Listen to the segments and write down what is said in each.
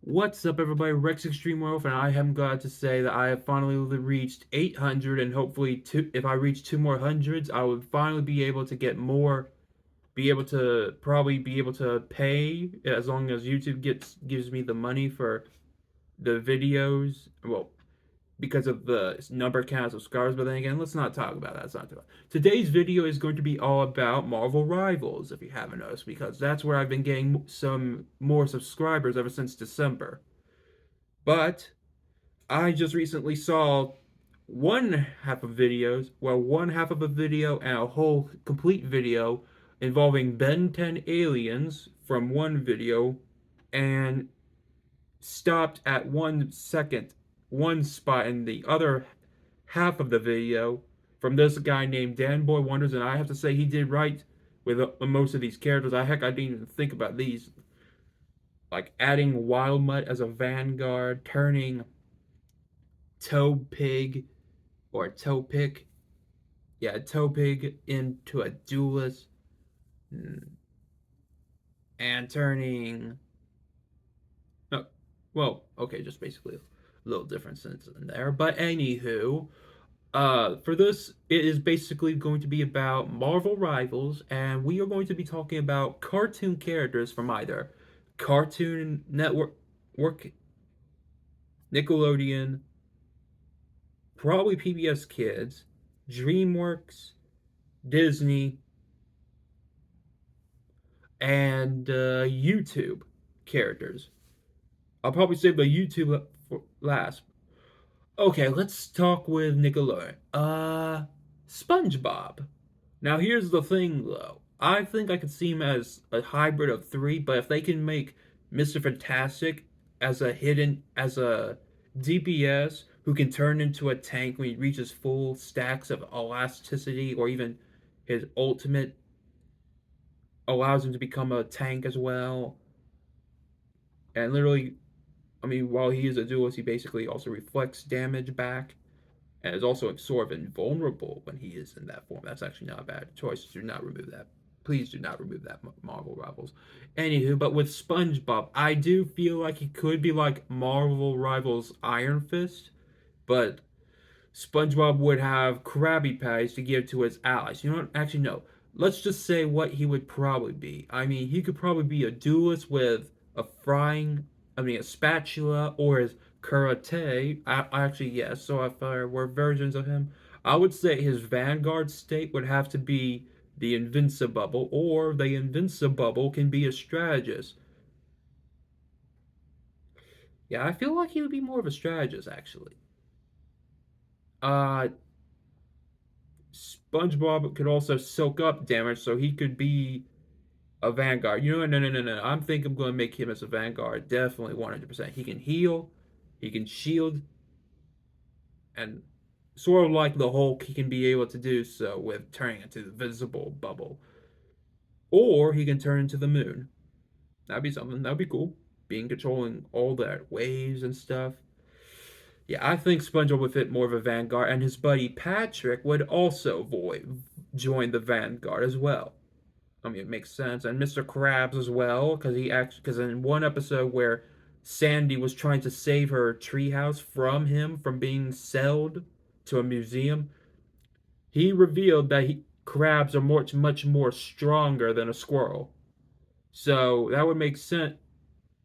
What's up, everybody? Rex Extreme Wolf, and I am glad to say that I have finally reached 800, and hopefully, if I reach two more hundreds, I would finally be able to get more, probably be able to pay as long as YouTube gives me the money for the videos. Well, because of the number count of subscribers. But then again, let's not talk about that. It's not too much. Today's video is going to be all about Marvel Rivals, if you haven't noticed, because that's where I've been getting some more subscribers ever since December. But I just recently saw one half of videos, well, one half of a video and a whole complete video involving Ben 10 aliens from one video and stopped at 1 second, one spot in the other half of the video from this guy named Dan Boy Wonders, and I have to say he did right with most of these characters. I didn't even think about these, like adding Wild Mutt as a Vanguard, turning Toe Pig or Topic, yeah, Topig into a duelist, and turning. No, well, okay, just basically a little differences in there. But anywho, for this, it is basically going to be about Marvel Rivals, and we are going to be talking about cartoon characters from either Cartoon Network, Nickelodeon, probably PBS Kids, DreamWorks, Disney, and YouTube characters. I'll probably save the YouTube for last. Okay, let's talk with Nickelodeon. SpongeBob. Now here's the thing though. I think I could see him as a hybrid of three, but if they can make Mr. Fantastic as a DPS who can turn into a tank when he reaches full stacks of elasticity, or even his ultimate allows him to become a tank as well. And literally, I mean, while he is a duelist, he basically also reflects damage back and is also sort of invulnerable when he is in that form. That's actually not a bad choice. Do not remove that. Please do not remove that, Marvel Rivals. Anywho, but with SpongeBob, I do feel like he could be like Marvel Rivals Iron Fist, but SpongeBob would have Krabby Patties to give to his allies. You know what? Actually, no. Let's just say what he would probably be. I mean, he could probably be a duelist with a spatula, or his karate. Actually, yes. So if there were versions of him, I would say his Vanguard state would have to be the Invincibubble, or the Invincibubble can be a strategist. Yeah, I feel like he would be more of a strategist, actually. Uh, SpongeBob could also soak up damage, so he could be a Vanguard. You know, no. I'm thinking I'm going to make him as a Vanguard. Definitely 100%. He can heal, he can shield, and sort of like the Hulk, he can be able to do so with turning into the visible bubble. Or he can turn into the moon. That'd be something. That'd be cool. Being controlling all that waves and stuff. Yeah, I think SpongeBob would fit more of a Vanguard, and his buddy Patrick would also join the Vanguard as well. I mean, it makes sense. And Mr. Krabs as well, because in one episode where Sandy was trying to save her treehouse from him from being sold to a museum, he revealed that crabs are much more stronger than a squirrel. So that would make sense.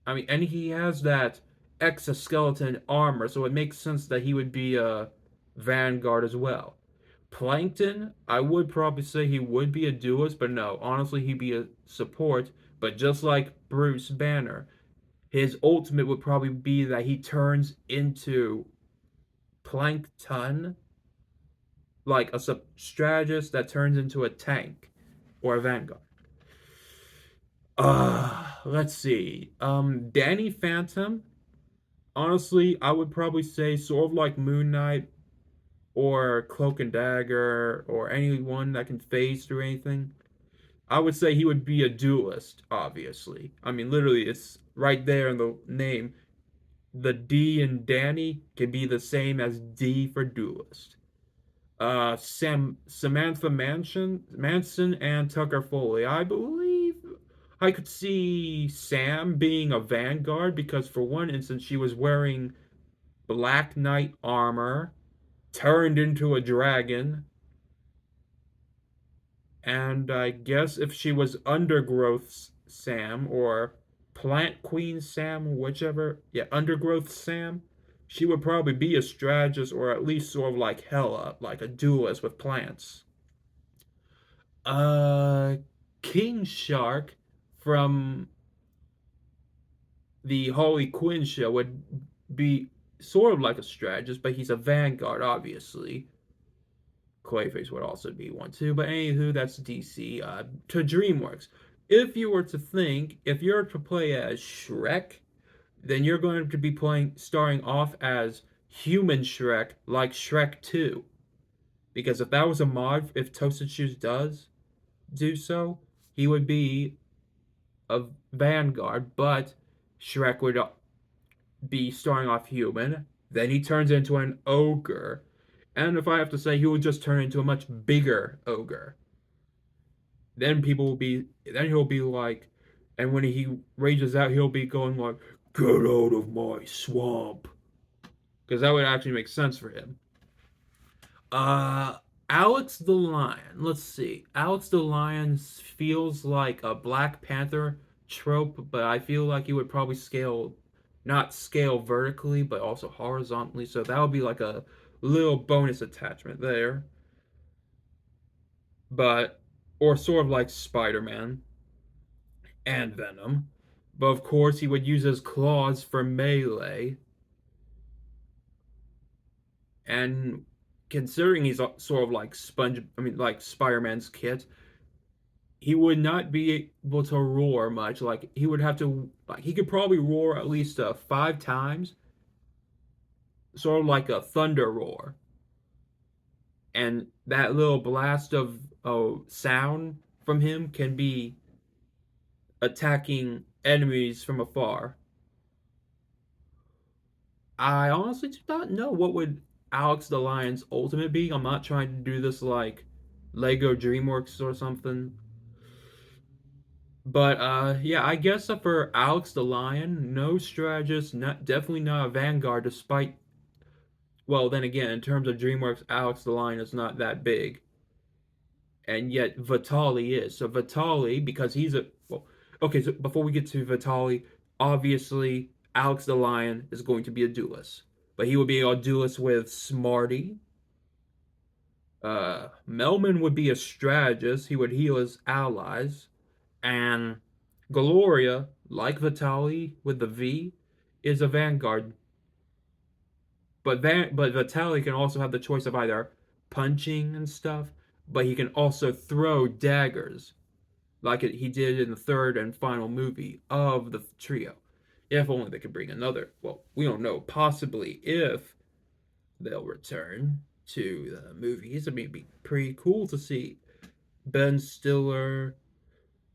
I mean, and he has that exoskeleton armor, so it makes sense that he would be a Vanguard as well. Plankton, I would probably say he would be a duelist, but no, honestly, he'd be a support. But just like Bruce Banner, his ultimate would probably be that he turns into Plankton, like a strategist that turns into a tank or a Vanguard. Let's see. Danny Phantom. Honestly, I would probably say sort of like Moon Knight or Cloak and Dagger or anyone that can phase through anything. I would say he would be a duelist, obviously. I mean, literally, it's right there in the name. The D in Danny can be the same as D for duelist. Samantha Manson and Tucker Foley. I believe I could see Sam being a Vanguard because, for one instance, she was wearing Black Knight armor, turned into a dragon, and I guess if she was Undergrowth Sam or Plant Queen Sam, whichever, yeah, Undergrowth Sam, she would probably be a strategist or at least sort of like Hela, like a duelist with plants. Uh, King Shark from the Harley Quinn show would be sort of like a strategist, but he's a vanguard, obviously. Clayface would also be one too. But anywho, that's DC. To DreamWorks. If you're to play as Shrek, then you're going to be playing starting off as human Shrek, like Shrek 2. Because if that was a mod, if Toasted Shoes does do so, he would be a vanguard, but Shrek would be starting off human. Then he turns into an ogre. And if I have to say, he would just turn into a much bigger ogre. Then he'll be like, and when he rages out, he'll be going like, "Get out of my swamp," because that would actually make sense for him. Uh, Alex the Lion. Let's see. Alex the Lion feels like a Black Panther trope, but I feel like he would probably not scale vertically, but also horizontally. So that would be like a little bonus attachment there. But, or sort of like Spider-Man and Venom. But of course, he would use his claws for melee. And considering he's sort of like like Spider-Man's kit, he would not be able to roar much. Like he would have to, like he could probably roar at least 5 times, sort of like a thunder roar. And that little blast of sound from him can be attacking enemies from afar. I honestly do not know what would Alex the Lion's ultimate be. I'm not trying to do this like Lego DreamWorks or something. But yeah, I guess for Alex the Lion, no strategist, not definitely not a vanguard. Despite, well, then again, in terms of DreamWorks, Alex the Lion is not that big, and yet Vitali is. So Vitali, because he's a well, okay. So before we get to Vitali, obviously Alex the Lion is going to be a duelist, but he would be a duelist with Smarty. Melman would be a strategist. He would heal his allies. And Gloria, like Vitali with the V, is a vanguard. But Vitali can also have the choice of either punching and stuff, but he can also throw daggers, like he did in the third and final movie of the trio. If only they could bring another. Well, we don't know. Possibly if they'll return to the movies. I mean, it'd be pretty cool to see Ben Stiller,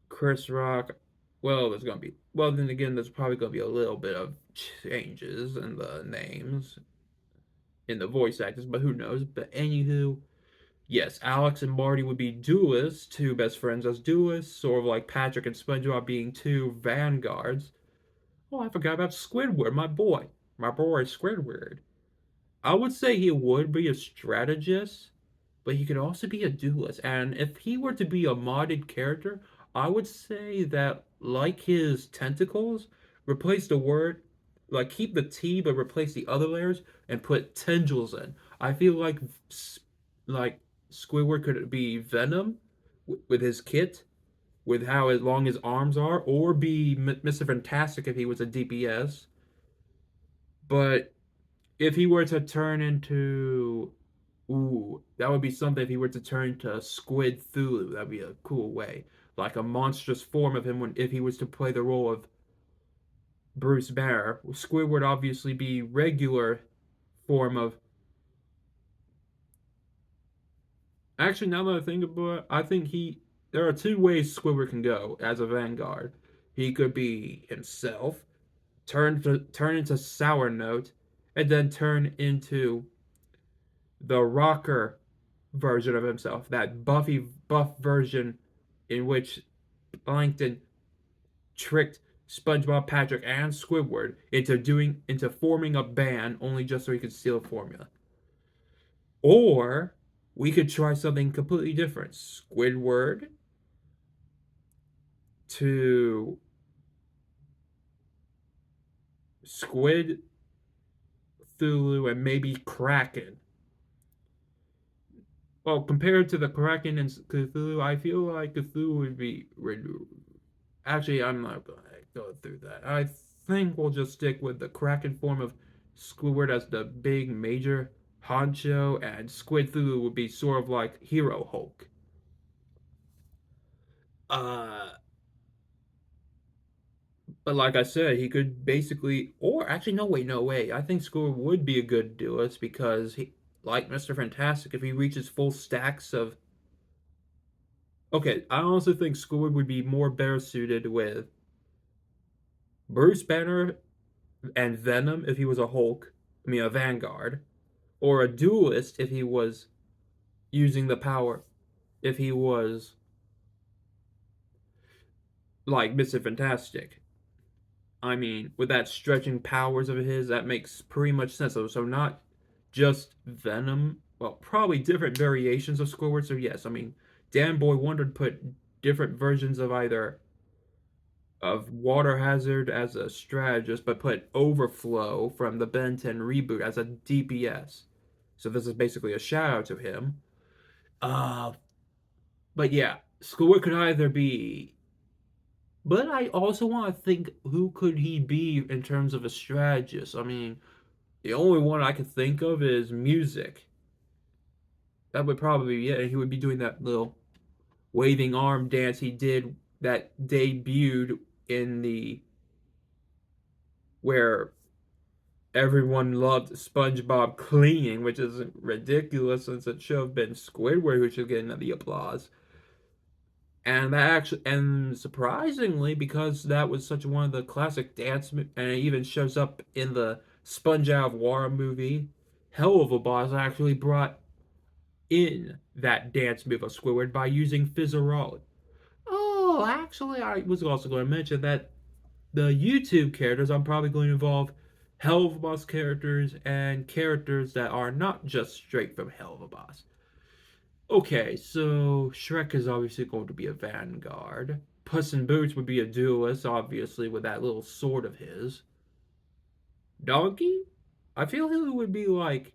Chris Rock. Well, there's gonna be. Well, then again, there's probably gonna be a little bit of changes in the names, in the voice actors, but who knows? But anywho, yes, Alex and Marty would be duelists, two best friends as duelists, sort of like Patrick and SpongeBob being two vanguards. Oh, I forgot about Squidward, my boy Squidward. I would say he would be a strategist, but he could also be a duelist. And if he were to be a modded character, I would say that, like his tentacles, replace the word, like keep the T, but replace the other layers and put tendrils in. I feel like Squidward could be Venom with his kit, with how long his arms are, or be Mr. Fantastic if he was a DPS. But if he were to turn into Ooh, that would be something if he were to turn to Squid Thulu. That'd be a cool way. Like a monstrous form of him if he was to play the role of Bruce Banner. Squid would obviously be regular form of actually now that I think about it, I think there are two ways Squidward can go as a vanguard. He could be himself, turn into Sour Note, and then turn into the rocker version of himself, that buff version in which Plankton tricked SpongeBob, Patrick, and Squidward into forming a band only just so he could steal a formula. Or we could try something completely different. Squidward to Squid, Thulu, and maybe Kraken. Well, compared to the Kraken and Cthulhu, I feel like Cthulhu would be. Actually, I'm not going to go through that. I think we'll just stick with the Kraken form of Squidward as the big major honcho, and Squid Thulu would be sort of like Hero Hulk. Uh, but like I said, he could basically, or actually, no way, no way. I think Squidward would be a good duelist because he, like Mr. Fantastic, if he reaches full stacks of. Okay, I honestly think Squidward would be more better suited with Bruce Banner and Venom if he was a Hulk, I mean a Vanguard, or a duelist if he was using the power, if he was like Mr. Fantastic. I mean, with that stretching powers of his, that makes pretty much sense. So not just Venom, well, probably different variations of Squidward. So yes, I mean, Dan Boy Wonder put different versions of either of Water Hazard as a strategist, but put Overflow from the Ben 10 reboot as a DPS. So this is basically a shout out to him. Uh, but yeah, Squidward could either be. But I also want to think who could he be in terms of a strategist. I mean, the only one I could think of is music. That would probably be it. And he would be doing that little waving arm dance he did that debuted in the where everyone loved SpongeBob cleaning, which is ridiculous since it should have been Squidward who should get the applause. And that actually, and surprisingly, because that was such one of the classic dance, and it even shows up in the Sponge Out of Water movie, Hell of a Boss actually brought in that dance move of Squidward by using Fizzerolli. Oh, actually, I was also going to mention that the YouTube characters, I'm probably going to involve Hell of a Boss characters and characters that are not just straight from Hell of a Boss. Okay, so Shrek is obviously going to be a vanguard. Puss in Boots would be a duelist, obviously, with that little sword of his. Donkey? I feel he would be like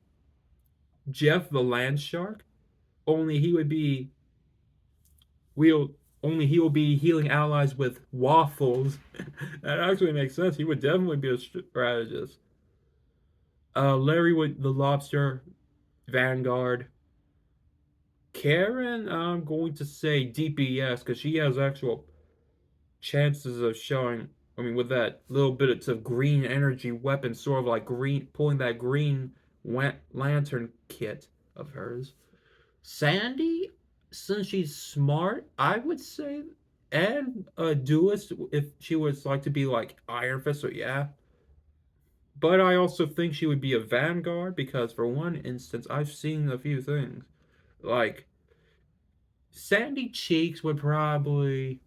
Jeff the Land Shark, only he would be wheel only he will be healing allies with waffles. That actually makes sense. He would definitely be a strategist. Larry would the lobster vanguard. Karen, I'm going to say DPS because she has actual chances of showing. I mean, with that little bit of green energy weapon, sort of like green, pulling that green lantern kit of hers. Sandy, since she's smart, I would say, and a duelist if she was like to be like Iron Fist, so yeah. But I also think she would be a vanguard because, for one instance, I've seen a few things. Like, Sandy Cheeks would probably.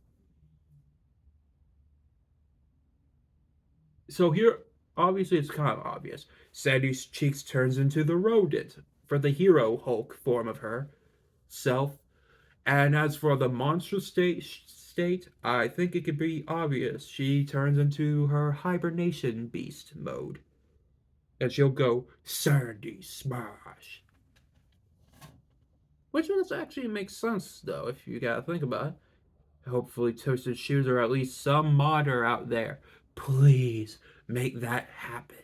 So here, obviously, it's kind of obvious. Sandy Cheeks turns into the rodent for the hero Hulk form of her self. And as for the monster state, I think it could be obvious. She turns into her hibernation beast mode. And she'll go Sandy Smash. Which does actually make sense though, if you gotta think about it. Hopefully Toasted Shoes or at least some modder out there. Please make that happen.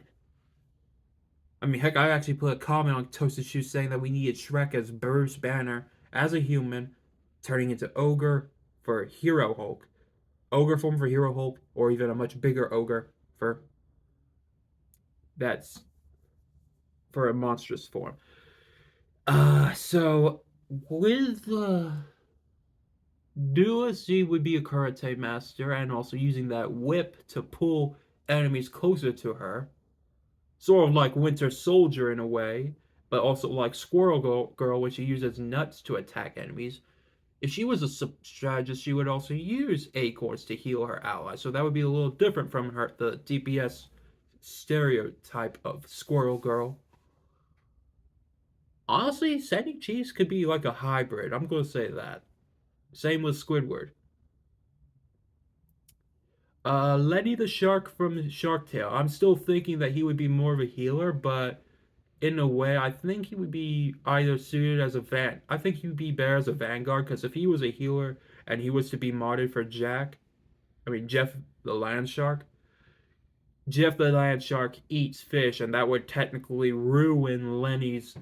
I mean, heck, I actually put a comment on Toasted Shoes saying that we needed Shrek as Bruce Banner as a human, turning into Ogre for Hero Hulk, Ogre form for Hero Hulk, or even a much bigger Ogre for that's for a monstrous form. So with Duelist, would be a Karate Master, and also using that whip to pull enemies closer to her, sort of like Winter Soldier in a way, but also like Squirrel Girl, when she uses nuts to attack enemies. If she was a strategist, she would also use acorns to heal her allies. So that would be a little different from her the DPS stereotype of Squirrel Girl. Honestly, Sandy Cheese could be like a hybrid. I'm gonna say that. Same with Squidward. Lenny the Shark from Shark Tale. I'm still thinking that he would be more of a healer, but in a way, I think he would be either suited as a van. I think he would be better as a Vanguard because if he was a healer and he was to be modded for Jeff the Land Shark, Jeff the Land Shark eats fish, and that would technically ruin Lenny's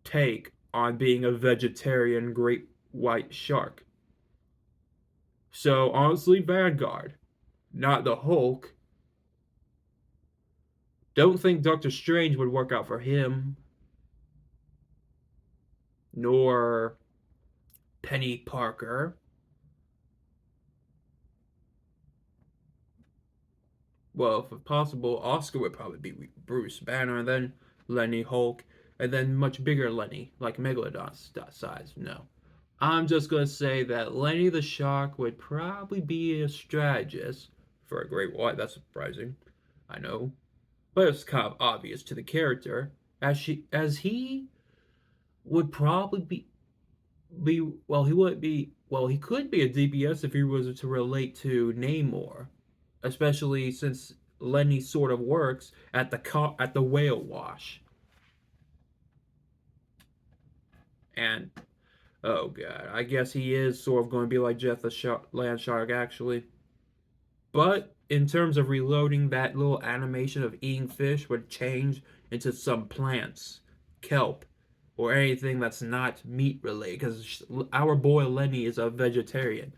take on being a vegetarian great white shark. So honestly, Vanguard, not the Hulk. Don't think Doctor Strange would work out for him, nor Penny Parker. Well, if possible, Oscar would probably be Bruce Banner, and then Lenny Hulk, and then much bigger Lenny, like Megalodon size. No. I'm just gonna say that Lenny the Shark would probably be a strategist for a great white. That's surprising, I know, but it's kind of obvious to the character, as he would probably be well. He would be well. He could be a DPS if he was to relate to Namor, especially since Lenny sort of works at the whale wash. And oh god, I guess he is sort of going to be like Jeff the Land Shark actually. But in terms of reloading, that little animation of eating fish would change into some plants, kelp, or anything that's not meat related. Because our boy Lenny is a vegetarian.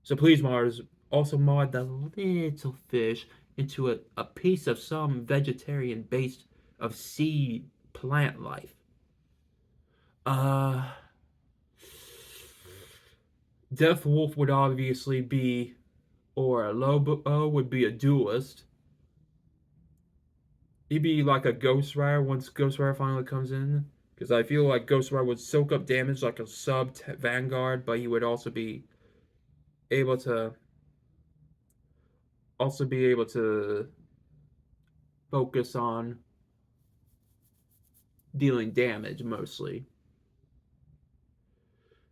So please, Mars, also mod the little fish into a piece of some vegetarian base of sea plant life. Uh, Death Wolf would obviously be, or Lobo would be a duelist. He'd be like a Ghost Rider once Ghost Rider finally comes in. Because I feel like Ghost Rider would soak up damage like a sub Vanguard, but he would able to also be able to focus on dealing damage mostly,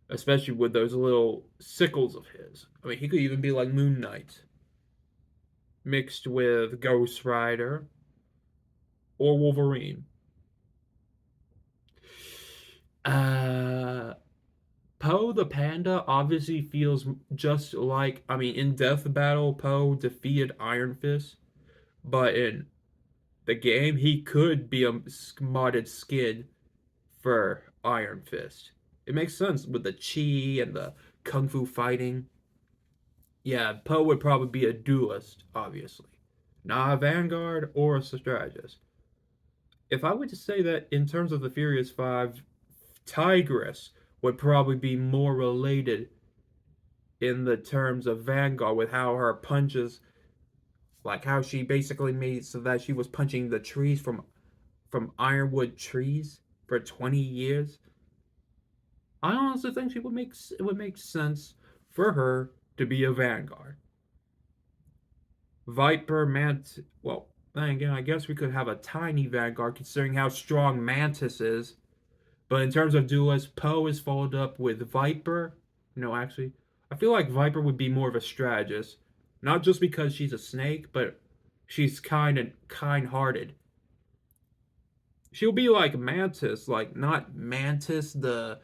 especially with those little sickles of his. I mean, he could even be like Moon Knight mixed with Ghost Rider or Wolverine. Uh, Poe the Panda obviously feels just like, I mean, in Death Battle, Poe defeated Iron Fist, but in the game, he could be a modded skin for Iron Fist. It makes sense with the chi and the kung fu fighting. Yeah, Poe would probably be a duelist, obviously. Not a Vanguard or a strategist. If I were to say that in terms of the Furious Five, Tigress would probably be more related in the terms of Vanguard with how her punches, like how she basically made so that she was punching the trees from ironwood trees for 20 years. I honestly think it would make sense for her to be a Vanguard. Viper, well, then again, I guess we could have a tiny Vanguard considering how strong Mantis is. But in terms of duelists, Poe is followed up with Viper. No, actually, I feel like Viper would be more of a strategist. Not just because she's a snake, but she's kind-hearted. She'll be like Mantis, like not Mantis the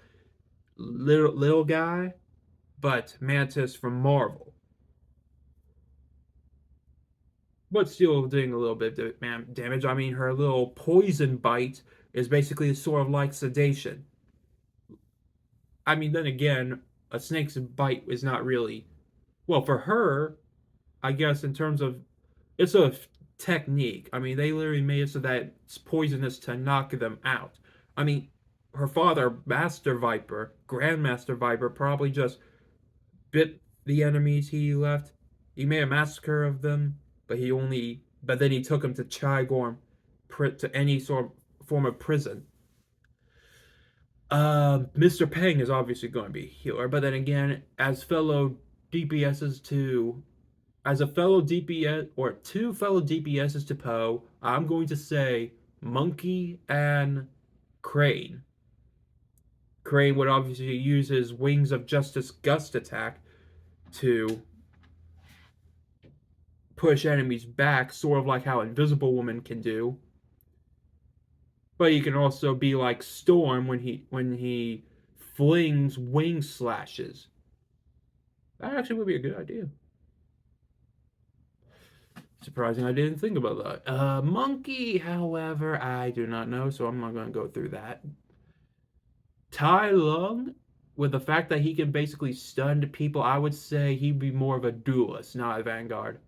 little guy, but Mantis from Marvel. But still doing a little bit of damage. I mean, her little poison bite is basically sort of like sedation. I mean, then again, a snake's bite is not really well for her. I guess in terms of it's a technique. I mean, they literally made it so that it's poisonous to knock them out. I mean, her father, Master Viper, Grandmaster Viper, probably just bit the enemies he left. He made a massacre of them, but then he took them to Chigorm, to any sort of form of prison. Mr. Peng is obviously going to be a healer, but then again, as fellow DPSs to as a fellow DPS or two fellow DPSs to Poe, I'm going to say Monkey and Crane. Crane would obviously use his Wings of Justice Gust attack to push enemies back, sort of like how Invisible Woman can do. But he can also be like Storm when he flings wing slashes. That actually would be a good idea. Surprising I didn't think about that. Monkey, however, I do not know, so I'm not going to go through that. Tai Lung, with the fact that he can basically stun people, I would say he'd be more of a duelist, not a vanguard.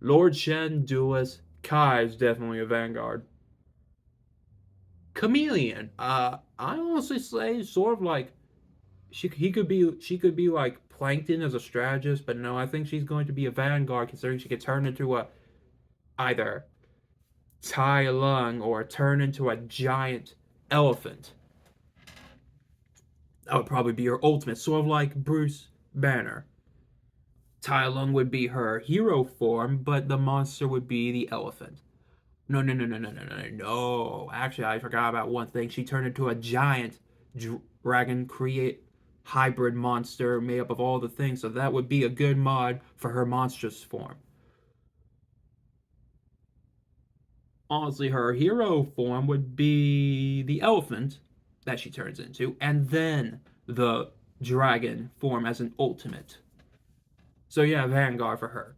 Lord Shen, duelist. Kai is definitely a vanguard. Chameleon, I honestly say sort of like she could be like Plankton as a strategist, but no, I think she's going to be a vanguard considering she could turn into a either Tai Lung or turn into a giant elephant. That would probably be her ultimate, sort of like Bruce Banner. Tai Lung would be her hero form, but the monster would be the elephant. No, no, no, no, no, no, no, no. Actually, I forgot about one thing. She turned into a giant dragon create hybrid monster made up of all the things, so that would be a good mod for her monstrous form. Honestly, her hero form would be the elephant that she turns into, and then the dragon form as an ultimate. So yeah, Vanguard for her.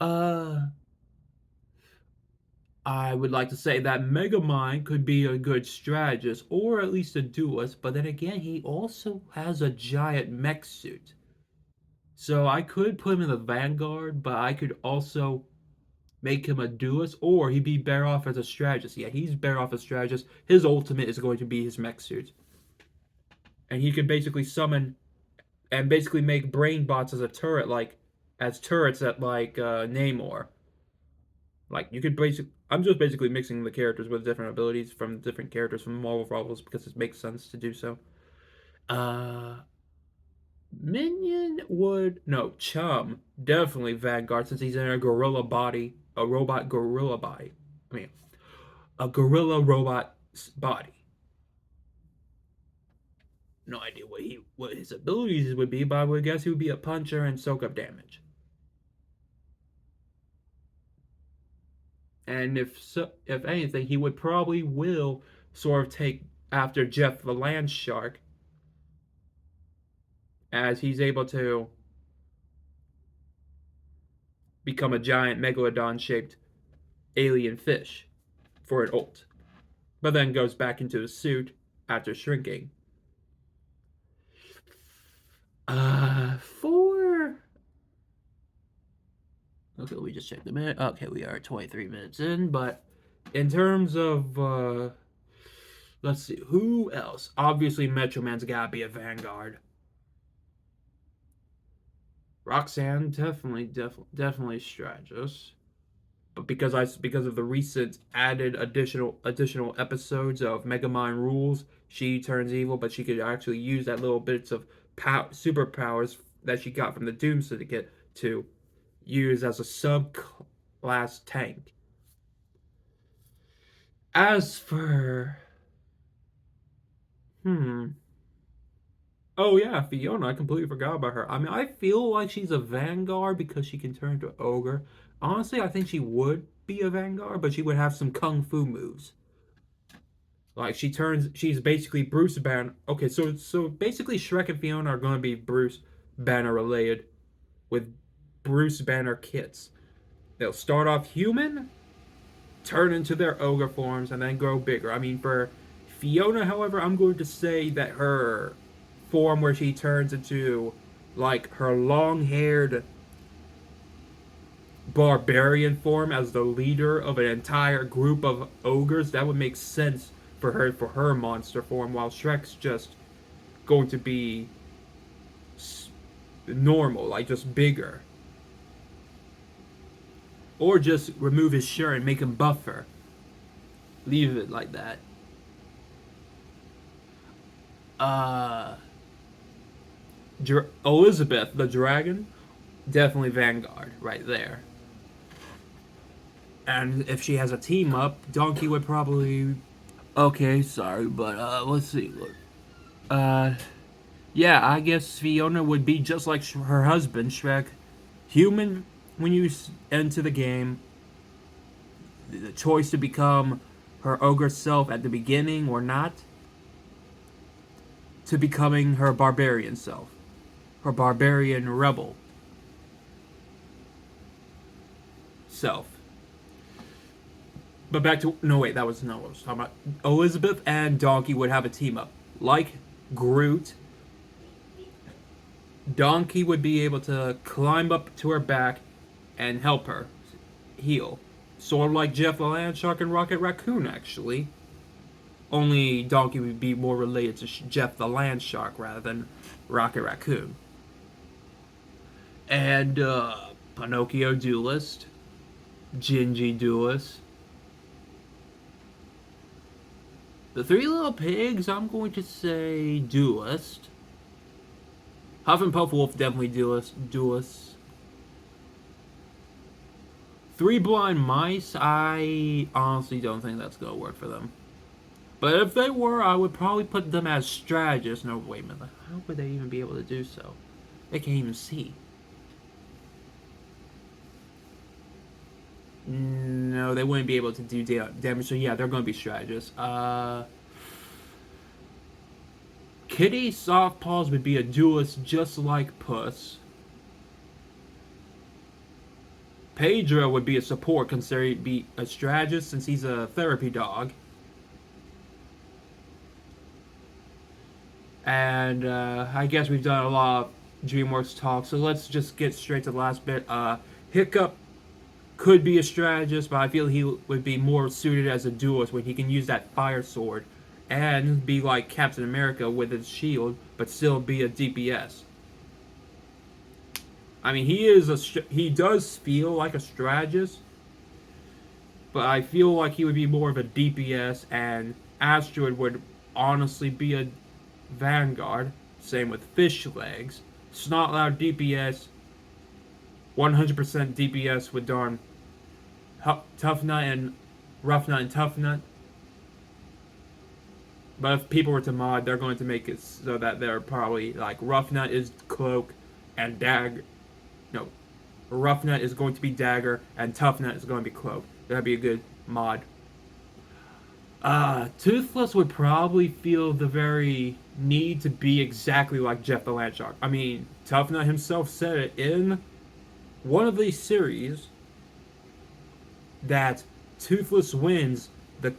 Uh, I would like to say that Megamind could be a good strategist or at least a duelist, but then again, he also has a giant mech suit. So I could put him in the Vanguard, but I could also make him a duelist, or he'd be better off as a strategist. Yeah, he's better off as a strategist. His ultimate is going to be his mech suit. And he could basically summon and basically make brain bots as a turret, like as turrets at like Namor. Like you could basically, I'm just basically mixing the characters with different abilities from different characters from Marvel Rivals because it makes sense to do so. Uh, Minion would no Chum definitely Vanguard since he's in a gorilla body, a robot gorilla body. I mean, a gorilla robot body. No idea what his abilities would be, but I would guess he would be a puncher and soak up damage. And if anything, he would probably will sort of take after Jeff the Land Shark, as he's able to become a giant megalodon shaped alien fish for an ult, but then goes back into the suit after shrinking. For okay, we just checked the minute. Okay, we are 23 minutes in, but in terms of let's see who else. Obviously, Metro Man's gotta be a Vanguard. Roxanne definitely strategist, but because of the recent added additional episodes of Megamind Rules, she turns evil, but she could actually use that little bits of superpowers that she got from the Doom Syndicate to use as a subclass tank. As for hmm. Oh yeah, Fiona. I completely forgot about her. I mean, I feel like she's a Vanguard because she can turn into ogre. Honestly, I think she would be a Vanguard, but she would have some kung fu moves. Like she's basically Bruce Banner. Okay, so basically Shrek and Fiona are going to be Bruce Banner related with Bruce Banner kits. They'll start off human, turn into their ogre forms, and then grow bigger. I mean, for Fiona, however, I'm going to say that her form where she turns into like her long-haired barbarian form as the leader of an entire group of ogres, that would make sense for her monster form, while Shrek's just going to be normal, like just bigger. Or just remove his shirt and make him buffer. Leave it like that. Uh, Elizabeth the dragon, definitely Vanguard right there. And if she has a team up, Donkey would probably. Okay, sorry, but let's see. Look, uh, yeah, I guess Fiona would be just like her husband, Shrek. Human when you enter the game, the choice to become her ogre self at the beginning or not, to becoming her barbarian self, her barbarian rebel self. But back to no wait, that was no what I was talking about. Elizabeth and Donkey would have a team up. Like Groot, Donkey would be able to climb up to her back and help her heal. Sort of like Jeff the Land Shark and Rocket Raccoon, actually. Only Donkey would be more related to Jeff the Land Shark rather than Rocket Raccoon. And Pinocchio Duelist, Gingy Duelist. The Three Little Pigs, I'm going to say Duelist. Huff and Puff Wolf, definitely Duelist. Three Blind Mice, I honestly don't think that's going to work for them. But if they were, I would probably put them as strategists. No, wait a minute. How would they even be able to do so? They can't even see. No, they wouldn't be able to do damage. So yeah, they're going to be strategists. Kitty Soft Paws would be a duelist just like Puss. Pedro would be a support, considering he'd be a strategist since he's a therapy dog. And I guess we've done a lot of DreamWorks talk, so let's just get straight to the last bit. Hiccup could be a strategist, but I feel he would be more suited as a duelist when he can use that fire sword and be like Captain America with his shield, but still be a DPS. I mean, he does feel like a strategist, but I feel like he would be more of a DPS, and Asteroid would honestly be a Vanguard. Same with Fish Legs. Snot Loud DPS, 100% DPS with darn Tough Nut and Rough Nut and Tough Nut. But if people were to mod, they're going to make it so that they're probably like Rough Nut is Cloak and Dagger. No, Rough Nut is going to be Dagger and Tough Nut is going to be Cloak. That'd be a good mod. Toothless would probably feel the very need to be exactly like Jeff the Land Shark. I mean, Tough Nut himself said it in one of these series that Toothless wins the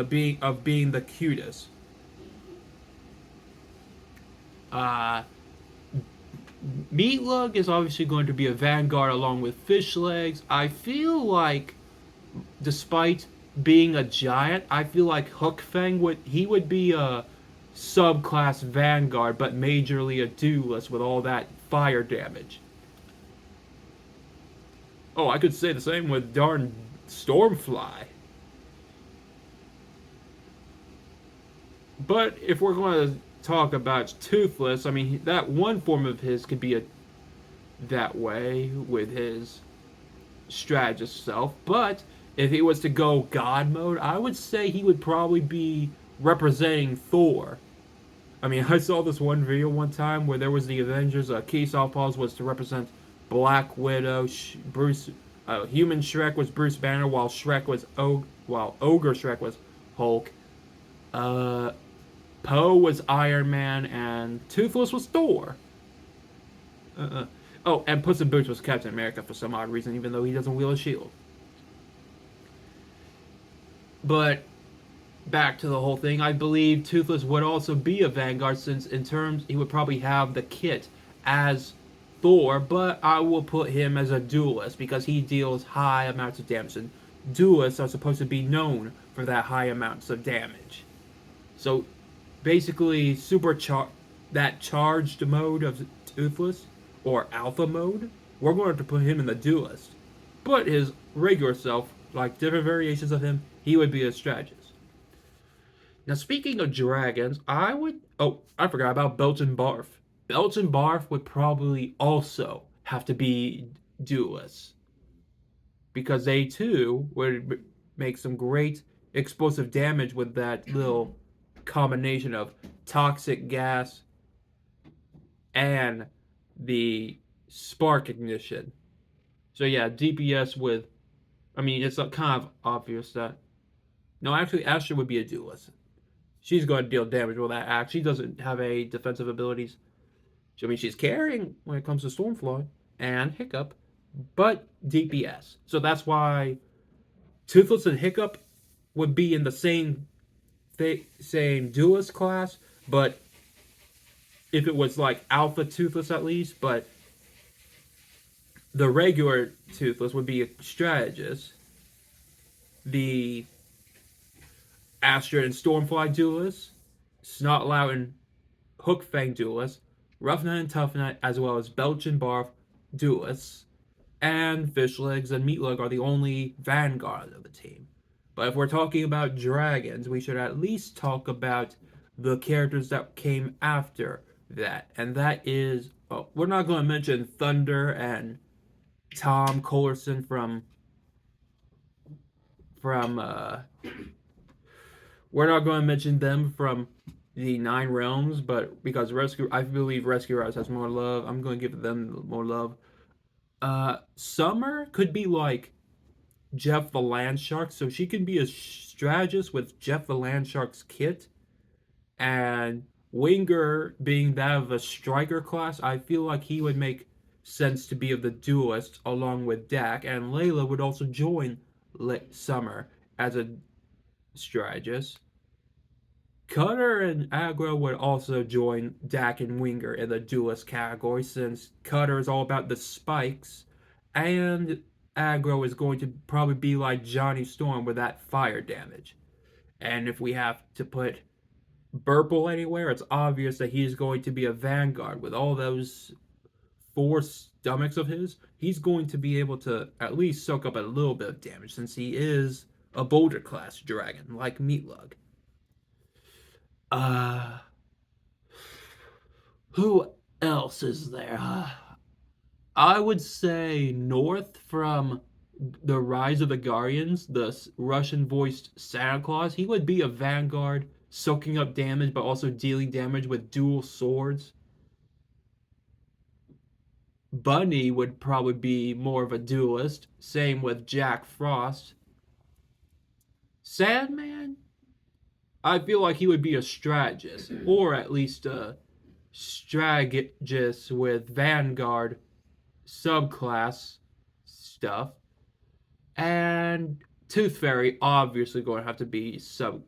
being the cutest. Meatlug is obviously going to be a Vanguard along with Fish Legs. I feel like, despite being a giant, I feel like Hook Fang would be a subclass Vanguard, but majorly a duelist with all that fire damage. Oh, I could say the same with darn Stormfly. But if we're going to talk about Toothless, I mean, that one form of his could be that way with his strategist self. But if he was to go God mode, I would say he would probably be representing Thor. I mean, I saw this one video one time where there was the Avengers. Key Softballs was to represent Black Widow. Human Shrek was Bruce Banner, while Ogre Shrek was Hulk. Poe was Iron Man, and Toothless was Thor. Oh, and Puss in Boots was Captain America for some odd reason, even though he doesn't wield a shield. But back to the whole thing, I believe Toothless would also be a Vanguard, since in terms he would probably have the kit as Thor, but I will put him as a duelist because he deals high amounts of damage, and duelists are supposed to be known for that high amounts of damage. So basically, that charged mode of Toothless, or alpha mode, we're going to put him in the duelist. But his regular self, like different variations of him, he would be a strategist. Now, speaking of dragons, I would. Oh, I forgot about Belgian Barf. Belgian Barf would probably also have to be duelists because they too would make some great explosive damage with that little combination of toxic gas and the spark ignition. So yeah, DPS with. I mean, it's kind of obvious that no, actually, Asher would be a duelist. She's going to deal damage with that axe. She doesn't have any defensive abilities. I mean, she's carrying when it comes to Stormfly and Hiccup, but DPS. So that's why Toothless and Hiccup would be in the same duelist class, but if it was like Alpha Toothless at least, but the regular Toothless would be a strategist. The Astra and Stormfly duelists, Snotlout and Hook Fang duelists, Rough Nut and Tough Nut, as well as Belch and Barf duelists, and Fish Legs and Meatloaf are the only vanguard of the team. But if we're talking about dragons, we should at least talk about the characters that came after that, and that is we're not going to mention Thunder and Tom Collerson from we're not going to mention them from the Nine Realms, but because I believe Rescue Rise has more love, I'm going to give them more love. Summer could be like Jeff the Land Shark, so she can be a strategist with Jeff the Land Shark's kit, and Winger being that of a striker class, I feel like he would make sense to be of the duelist along with Dak, and Layla would also join Summer as a strategist. Cutter and Aggro would also join Dak and Winger in the duelist category since Cutter is all about the spikes, and Aggro is going to probably be like Johnny Storm with that fire damage. And if we have to put Burple anywhere, it's obvious that he's going to be a Vanguard with all those four stomachs of his. He's going to be able to at least soak up a little bit of damage since he is a Boulder class dragon like Meatlug. Uh, who else is there? I would say North from the Rise of the Guardians, the Russian voiced Santa Claus. He would be a Vanguard, soaking up damage but also dealing damage with dual swords. Bunny would probably be more of a duelist. Same with Jack Frost. Sandman, I feel like he would be a strategist, or at least a strategist with Vanguard subclass stuff. And Tooth Fairy obviously going to have to be sub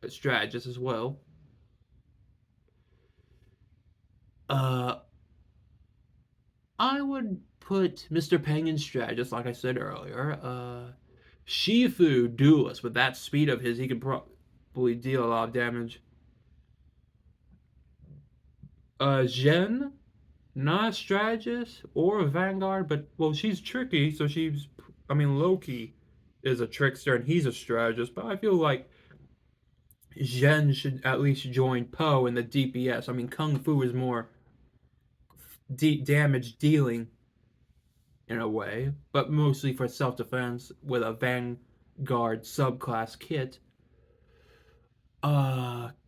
strategist as well. Uh, I would put Mr. Penguin strategist, like I said earlier. Shifu duelist with that speed of his, he can probably deal a lot of damage. Jen, not a strategist or a vanguard, but well, she's tricky, so she's. I mean, Loki is a trickster and he's a strategist, but I feel like Jen should at least join Poe in the DPS. I mean, Kung Fu is more deep damage dealing in a way, but mostly for self defense with a Vanguard subclass kit.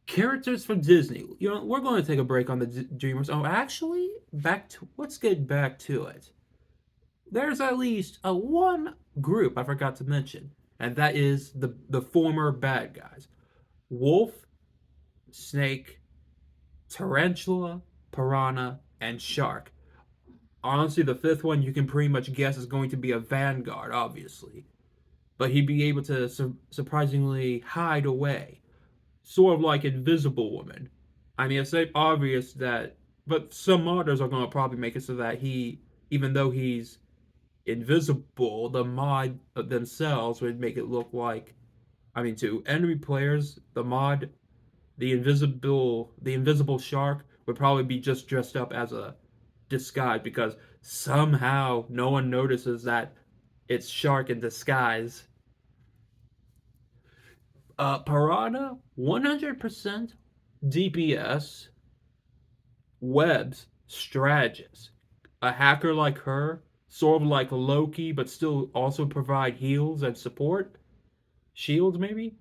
Characters from Disney. You know, we're going to take a break on the Dreamers. Oh, actually, back to let's get back to it. There's at least a one group I forgot to mention, and that is the former bad guys: Wolf, Snake, Tarantula, Piranha, and Shark. Honestly, the fifth one you can pretty much guess is going to be a Vanguard, obviously, but he'd be able to surprisingly hide away, sort of like Invisible Woman. I mean, it's obvious that, but some modders are going to probably make it so that he, even though he's invisible, the mod themselves would make it look like, I mean, to enemy players, the invisible shark would probably be just dressed up as a disguise because somehow no one notices that it's shark in disguise. Piranha, 100% DPS, webs, strategist. A hacker like her, sort of like Loki, but still also provide heals and support. Shields, maybe?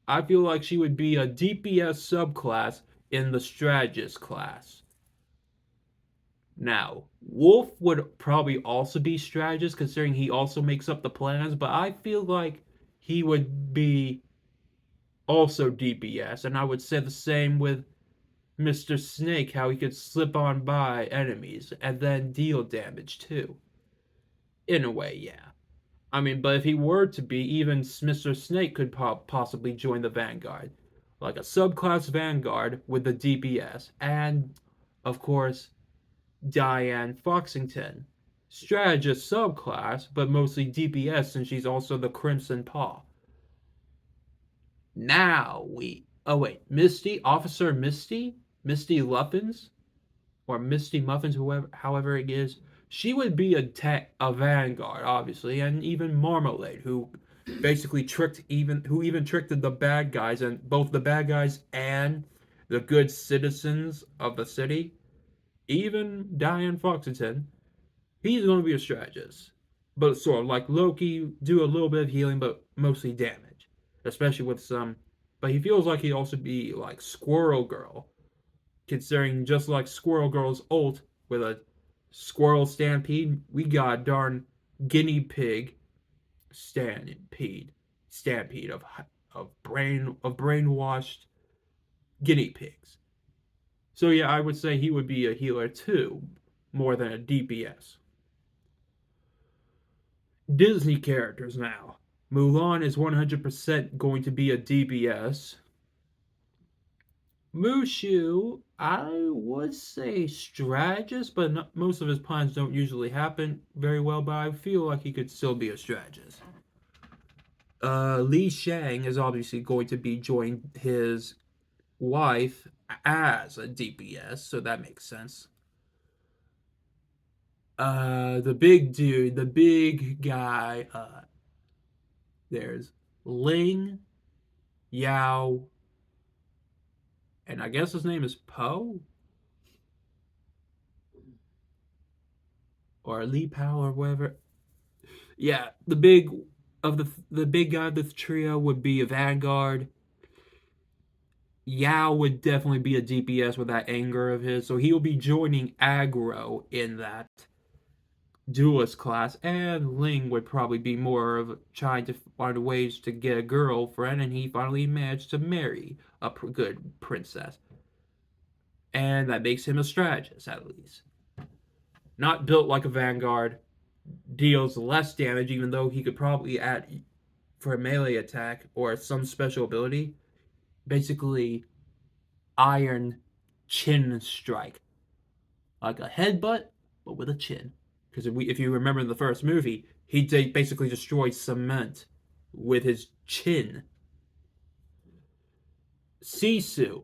I feel like she would be a DPS subclass in the strategist class. Now, Wolf would probably also be strategist, considering he also makes up the plans, but I feel like he would be also DPS, and I would say the same with Mr. Snake, how he could slip on by enemies and then deal damage too. In a way, yeah. I mean, but if he were to be, even Mr. Snake could possibly join the Vanguard. Like a subclass Vanguard with the DPS. And, of course, Diane Foxington. Strategist subclass, but mostly DPS since she's also the Crimson Paw. Now we. Oh, wait. Misty? Officer Misty? Misty Luffins? Or Misty Muffins, whoever, however it is, she would be a vanguard, obviously, and even Marmalade, who basically who even tricked the bad guys, and both the bad guys and the good citizens of the city. Even Diane Foxington, he's going to be a strategist, but sort of like Loki, do a little bit of healing, but mostly damage, especially with some. But he feels like he'd also be like Squirrel Girl, considering just like Squirrel Girl's ult with a squirrel stampede, we got a darn guinea pig stampede of brainwashed guinea pigs. So yeah, I would say he would be a healer too, more than a DPS. Disney characters now. Mulan is 100% going to be a DPS. Mushu, I would say strategist, but not, most of his plans don't usually happen very well, but I feel like he could still be a strategist. Li Shang is obviously going to be joining his wife as a DPS, so that makes sense. The big dude, the big guy, there's Ling, Yao, and I guess his name is Po or Li Pao or whatever. Yeah, the big guy of this trio would be a Vanguard. Yao would definitely be a DPS with that anger of his, so he'll be joining aggro in that duelist class, and Ling would probably be more of trying to find ways to get a girlfriend, and he finally managed to marry a good princess, and that makes him a strategist at least. Not built like a Vanguard, deals less damage, even though he could probably add for a melee attack or some special ability. Basically, iron chin strike, like a headbutt, but with a chin. Because if you remember in the first movie, he basically destroyed cement with his chin. Sisu.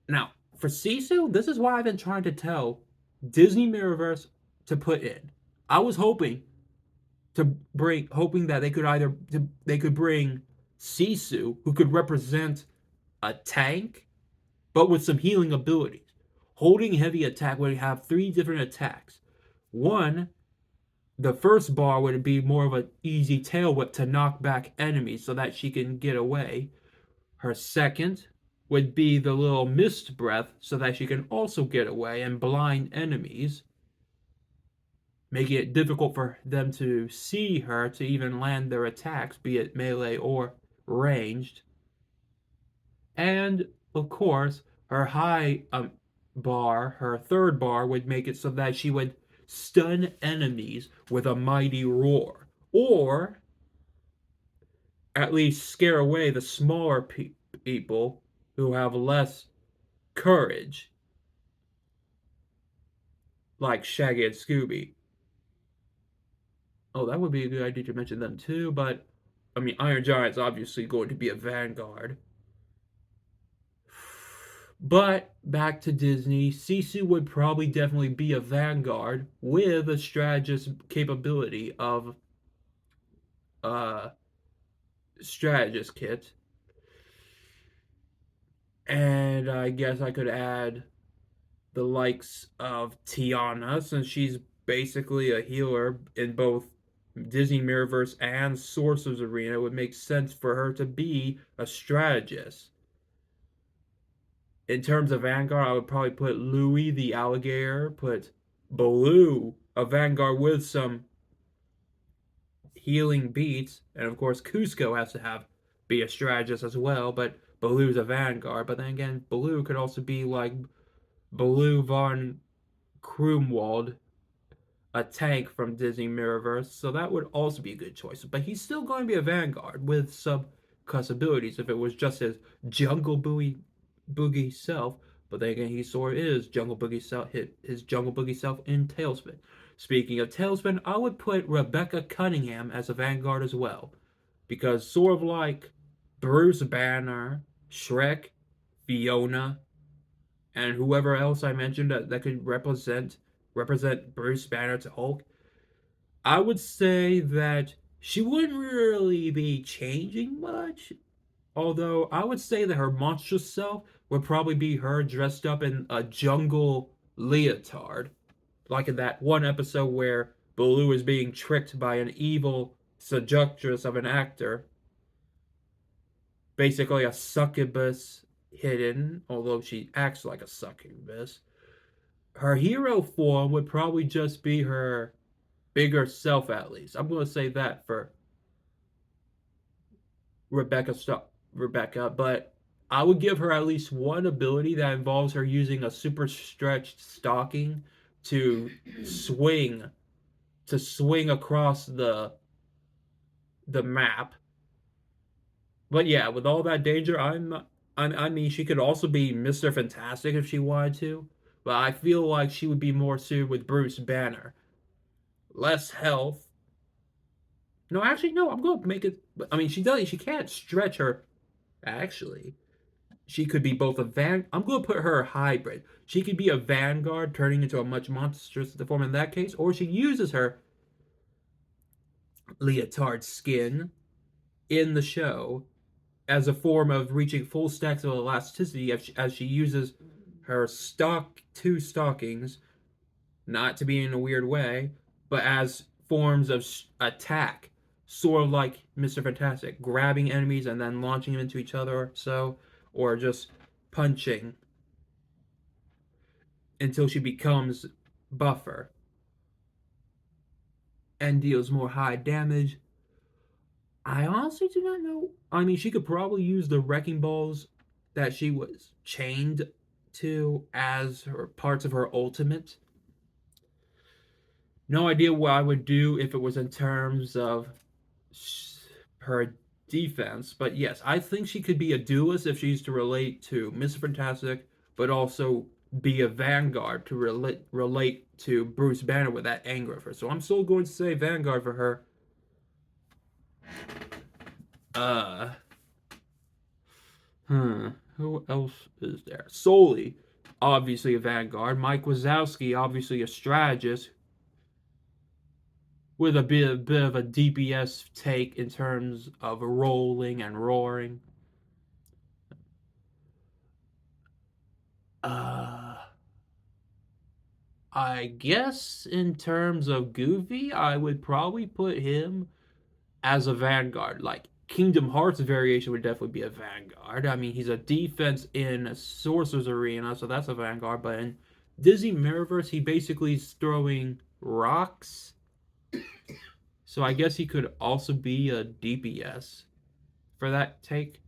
Now, for Sisu, this is why I've been trying to tell Disney Mirrorverse to put in. I was hoping that they could bring Sisu, who could represent a tank, but with some healing abilities. Holding heavy attack would have three different attacks. One, the first bar would be more of an easy tail whip to knock back enemies so that she can get away. Her second would be the little mist breath so that she can also get away and blind enemies, making it difficult for them to see her to even land their attacks, be it melee or ranged. And of course, her her third bar would make it so that she would stun enemies with a mighty roar, or at least scare away the smaller people who have less courage, like Shaggy and Scooby. Oh, that would be a good idea to mention them too, but I mean, Iron Giant's obviously going to be a vanguard. But back to Disney, Sisu would probably definitely be a vanguard with a strategist capability of strategist kit. And I guess I could add the likes of Tiana, since she's basically a healer in both Disney Mirrorverse and Sorcerer's Arena. It would make sense for her to be a strategist. In terms of Vanguard, I would probably put Louis the alligator, put Baloo, a Vanguard with some healing beats, and of course Cusco has to have be a strategist as well, but Baloo's a Vanguard. But then again, Baloo could also be like Baloo von Krumwald, a tank from Disney Mirrorverse, so that would also be a good choice. But he's still going to be a Vanguard with some cuss abilities if it was just his Jungle Boogie self. But then again, he sort of is Jungle Boogie self, hit his Jungle Boogie self in Tailspin. Speaking of Tailspin, I would put Rebecca Cunningham as a Vanguard as well, because sort of like Bruce Banner, Shrek, Fiona, and whoever else I mentioned that could represent Bruce Banner to Hulk, I would say that she wouldn't really be changing much. Although I would say that her monstrous self would probably be her dressed up in a jungle leotard, like in that one episode where Baloo is being tricked by an evil seductress of an actor, basically a succubus hidden, although she acts like a succubus. Her hero form would probably just be her bigger self, at least. I'm going to say that for Rebecca Rebecca, but I would give her at least one ability that involves her using a super stretched stocking to swing swing across the map. But yeah, with all that danger, I mean, she could also be Mr. Fantastic if she wanted to, but I feel like she would be more suited with Bruce Banner. Less health. No, actually, no. I'm going to make it. I mean, she does. She can't stretch her. Actually, she could be both a van. I'm going to put her a hybrid. She could be a vanguard, turning into a much monstrous form in that case, or she uses her leotard skin in the show as a form of reaching full stacks of elasticity as she uses her two stockings, not to be in a weird way, but as forms of attack, sort of like Mr. Fantastic, grabbing enemies and then launching them into each other, so, or just punching until she becomes buffer and deals more high damage. I honestly do not know. I mean, she could probably use the wrecking balls that she was chained to as her parts of her ultimate. No idea what I would do if it was in terms of her defense, but yes, I think she could be a duelist if she used to relate to Mr. Fantastic, but also be a Vanguard to relate to Bruce Banner with that anger of her. So I'm still going to say Vanguard for her. Uh, Who else is there? Solely, obviously a Vanguard. Mike Wazowski, obviously a strategist with a bit of a DPS take in terms of rolling and roaring. Uh, I guess in terms of Goofy, I would probably put him as a Vanguard. Like Kingdom Hearts variation would definitely be a Vanguard. I mean, he's a defense in a Sorcerer's Arena, so that's a Vanguard. But in Disney Mirrorverse, he basically is throwing rocks. So I guess he could also be a DPS for that take.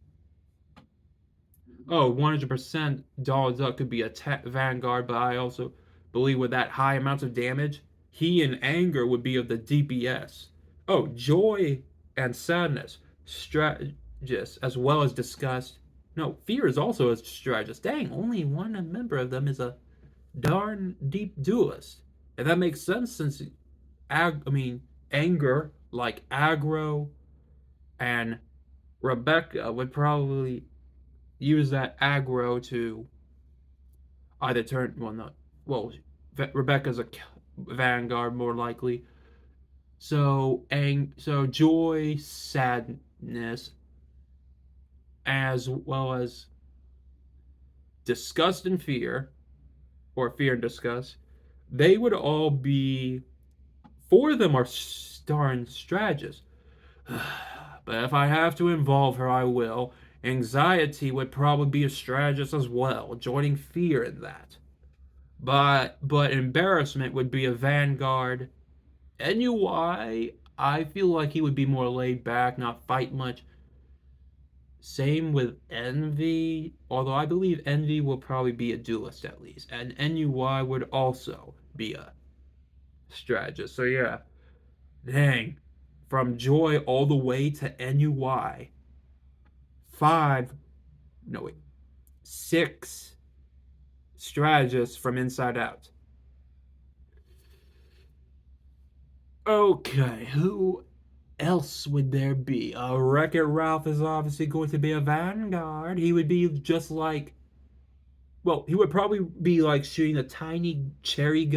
Oh, 100% Donald Duck could be a Vanguard, but I also believe with that high amounts of damage, he in anger would be of the DPS. Oh, joy and sadness, strategist, as well as disgust. No, fear is also a strategist. Dang, only one member of them is a darn deep duelist. And that makes sense since, I mean, anger, like aggro and Rebecca, would probably use that aggro to either turn well not well Rebecca's a vanguard more likely, so joy, sadness, as well as disgust and fear, or fear and disgust, they would all be, four of them are starring strategists. But if I have to involve her, I will. Anxiety would probably be a strategist as well, joining fear in that. But embarrassment would be a vanguard. NUI, I feel like he would be more laid back, not fight much. Same with Envy, although I believe Envy will probably be a duelist at least, and NUI would also be a strategist. So yeah, dang, from Joy all the way to NUI, five, no wait, six strategists from Inside Out. Okay, who else would there be? Wreck-It Ralph is obviously going to be a vanguard. He would be just like, well, he would probably be like shooting a tiny cherry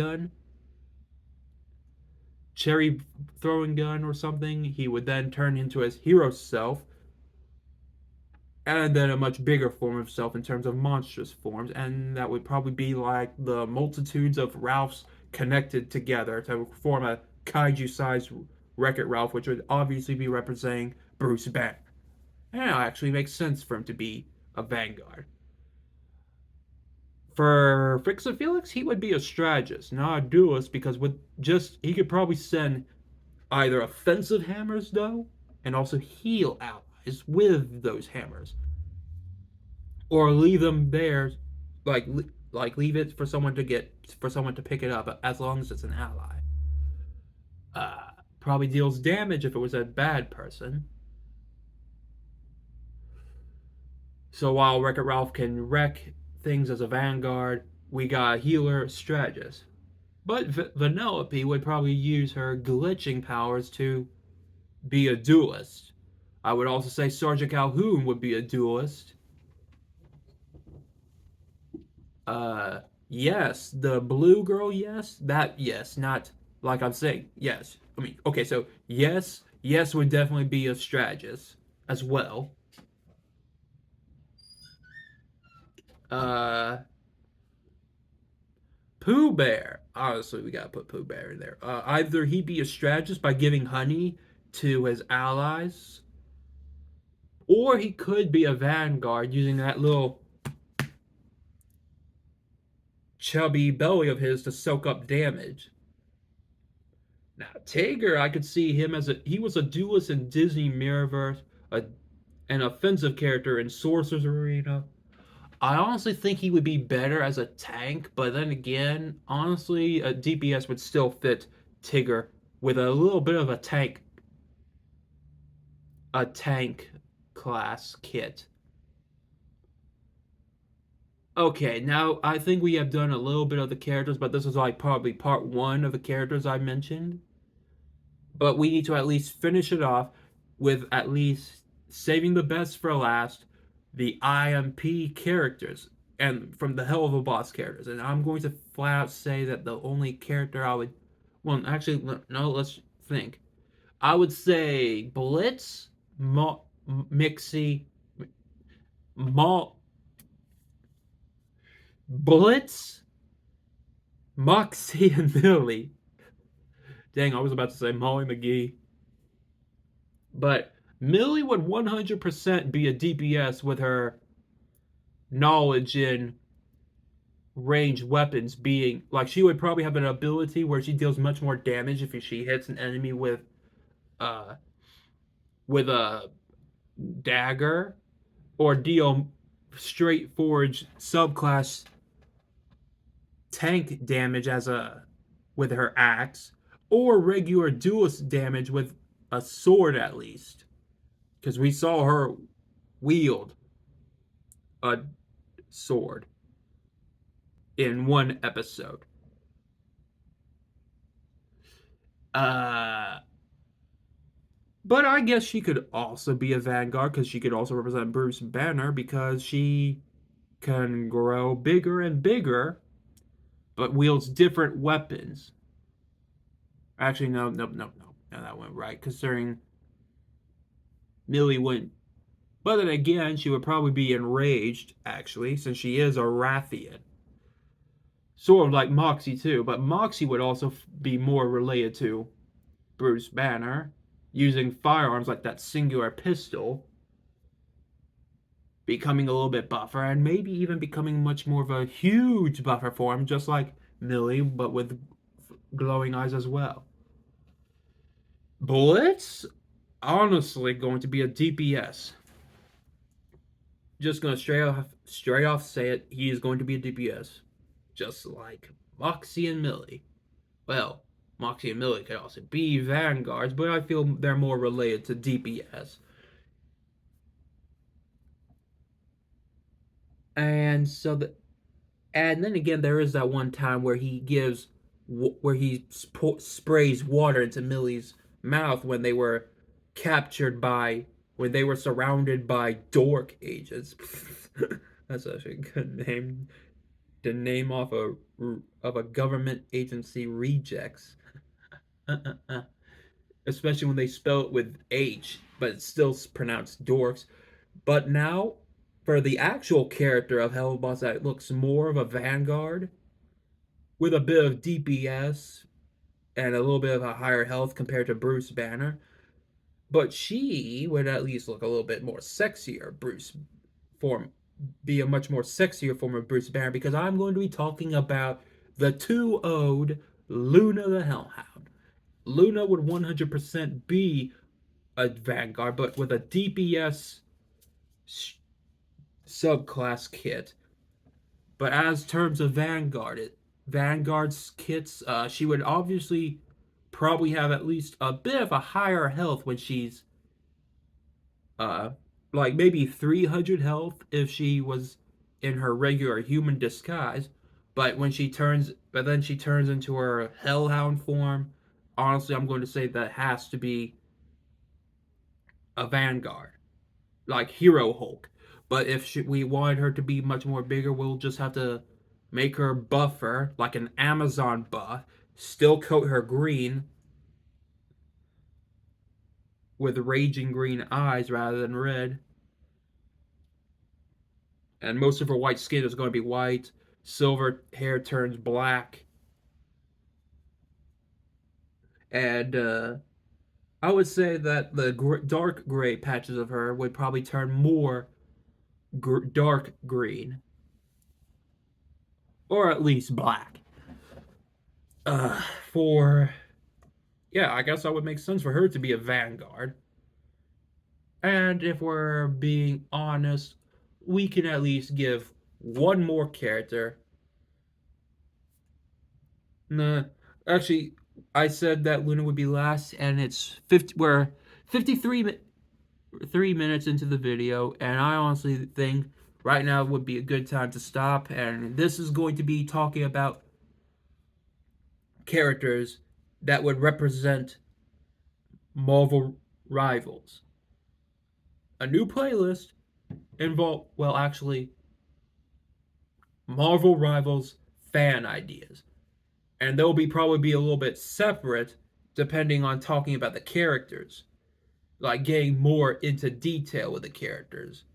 throwing gun or something. He would then turn into his hero self, and then a much bigger form of self in terms of monstrous forms, and that would probably be like the multitudes of Ralphs connected together to form a kaiju-sized Wreck-It Ralph, which would obviously be representing Bruce Banner. And it actually makes sense for him to be a Vanguard. For Fix and Felix, he would be a strategist, not a duelist, because with just he could probably send either offensive hammers though, and also heal allies with those hammers, or leave them there, like leave it for someone to get for someone to pick it up as long as it's an ally. Probably deals damage if it was a bad person. So while Wreck-It Ralph can wreck things as a vanguard, we got a healer strategist. But Vanellope would probably use her glitching powers to be a duelist. I would also say Sergeant Calhoun would be a duelist. Uh, yes, the blue girl, yes, that yes, not like I'm saying, yes. I mean, okay, so yes would definitely be a strategist as well. Uh, Pooh Bear, honestly, we gotta put Pooh Bear in there. Either he be a strategist by giving honey to his allies, or he could be a vanguard using that little chubby belly of his to soak up damage. Now, Tigger, I could see him as he was a duelist in Disney Mirrorverse, an offensive character in Sorcerer's Arena. I honestly think he would be better as a tank, but then again, honestly, a DPS would still fit Tigger with a little bit of a tank class kit. Okay, now I think we have done a little bit of the characters, but this is like probably part one of the characters I mentioned. But we need to at least finish it off with at least saving the best for last, the IMP characters, and from the Hell of a Boss characters. And I'm going to flat out say that the only character I would, well, actually, no, let's think. I would say Blitz, Mixie, Mal, Blitz, Moxie, and Millie. Dang, I was about to say Molly McGee. But Millie would 100% be a DPS with her knowledge in ranged weapons, being like she would probably have an ability where she deals much more damage if she hits an enemy uh with a dagger, or deal straightforward subclass tank damage as a with her axe, or regular duelist damage with a sword at least, because we saw her wield a sword in one episode. Uh, but I guess she could also be a Vanguard because she could also represent Bruce Banner because she can grow bigger and bigger, but wields different weapons. Actually, no, that went right. Considering Millie wouldn't But then again, she would probably be enraged, actually, since she is a Rathian. Sort of like Moxie, too, but Moxie would also be more related to Bruce Banner, using firearms like that singular pistol, becoming a little bit buffer, and maybe even becoming much more of a huge buffer for him, just like Millie, but with glowing eyes as well. Blitz, honestly, going to be a DPS. Just gonna straight off say it. He is going to be a DPS, just like Moxie and Millie. Well, Moxie and Millie could also be Vanguards, but I feel they're more related to DPS. And so the and then again, there is that one time where he sprays water into Millie's mouth when they were surrounded by dork agents. That's actually a good name. The name of a government agency rejects. Especially when they spell it with H, but it's still pronounced dorks. But now, for the actual character of Hellboss that looks more of a Vanguard, with a bit of DPS and a little bit of a higher health compared to Bruce Banner, but she would at least look a little bit more sexier. Form be a much more sexier form of Bruce Banner because I'm going to be talking about the 2-0'd Luna the Hellhound. Luna would 100% be a Vanguard, but with a DPS subclass kit. But as terms of Vanguard's kits, she would obviously probably have at least a bit of a higher health when she's uh like maybe 300 health if she was in her regular human disguise. But then she turns into her Hellhound form. Honestly, I'm going to say that has to be a Vanguard, like Hero Hulk. But if we wanted her to be much more bigger, we'll just have to make her buffer, like an Amazon buff, still coat her green with raging green eyes rather than red. And most of her white skin is going to be white. Silver hair turns black. And I would say that the dark gray patches of her would probably turn more dark green, or at least black. Uh, for yeah, I guess that would make sense for her to be a Vanguard. And if we're being honest, we can at least give one more character. Nah, actually, I said that Luna would be last, and it's 50. We're 53 3 minutes into the video, and I honestly think right now would be a good time to stop. And this is going to be talking about characters that would represent Marvel Rivals. A new playlist actually, Marvel Rivals fan ideas. And they'll probably be a little bit separate depending on talking about the characters, like getting more into detail with the characters.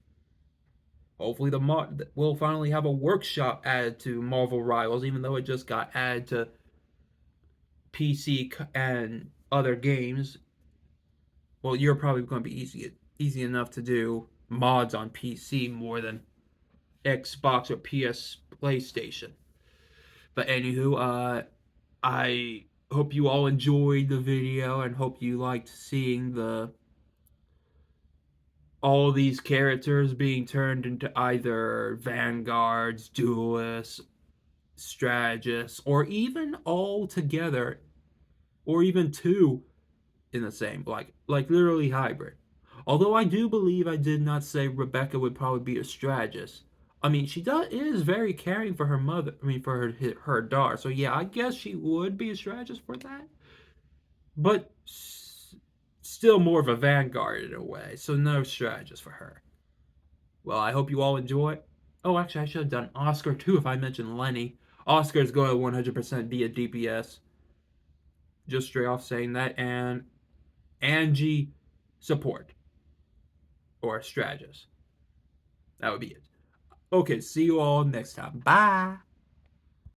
Hopefully, we'll finally have a workshop added to Marvel Rivals, even though it just got added to PC and other games. Well, you're probably going to be easy enough to do mods on PC more than Xbox or PS PlayStation. But anywho, I hope you all enjoyed the video and hope you liked seeing the all these characters being turned into either vanguards, duelists, strategists, or even all together, or even two in the same, like literally hybrid. Although I do believe I did not say Rebecca would probably be a strategist. I mean, is very caring for her mother. I mean, for her daughter. So yeah, I guess she would be a strategist for that. But still more of a vanguard in a way. So no strategist for her. Well, I hope you all enjoy. Oh, actually, I should have done Oscar too if I mentioned Lenny. Oscar is going to 100% be a DPS. Just straight off saying that. And Angie, support. or a strategist. That would be it. Okay, see you all next time. Bye.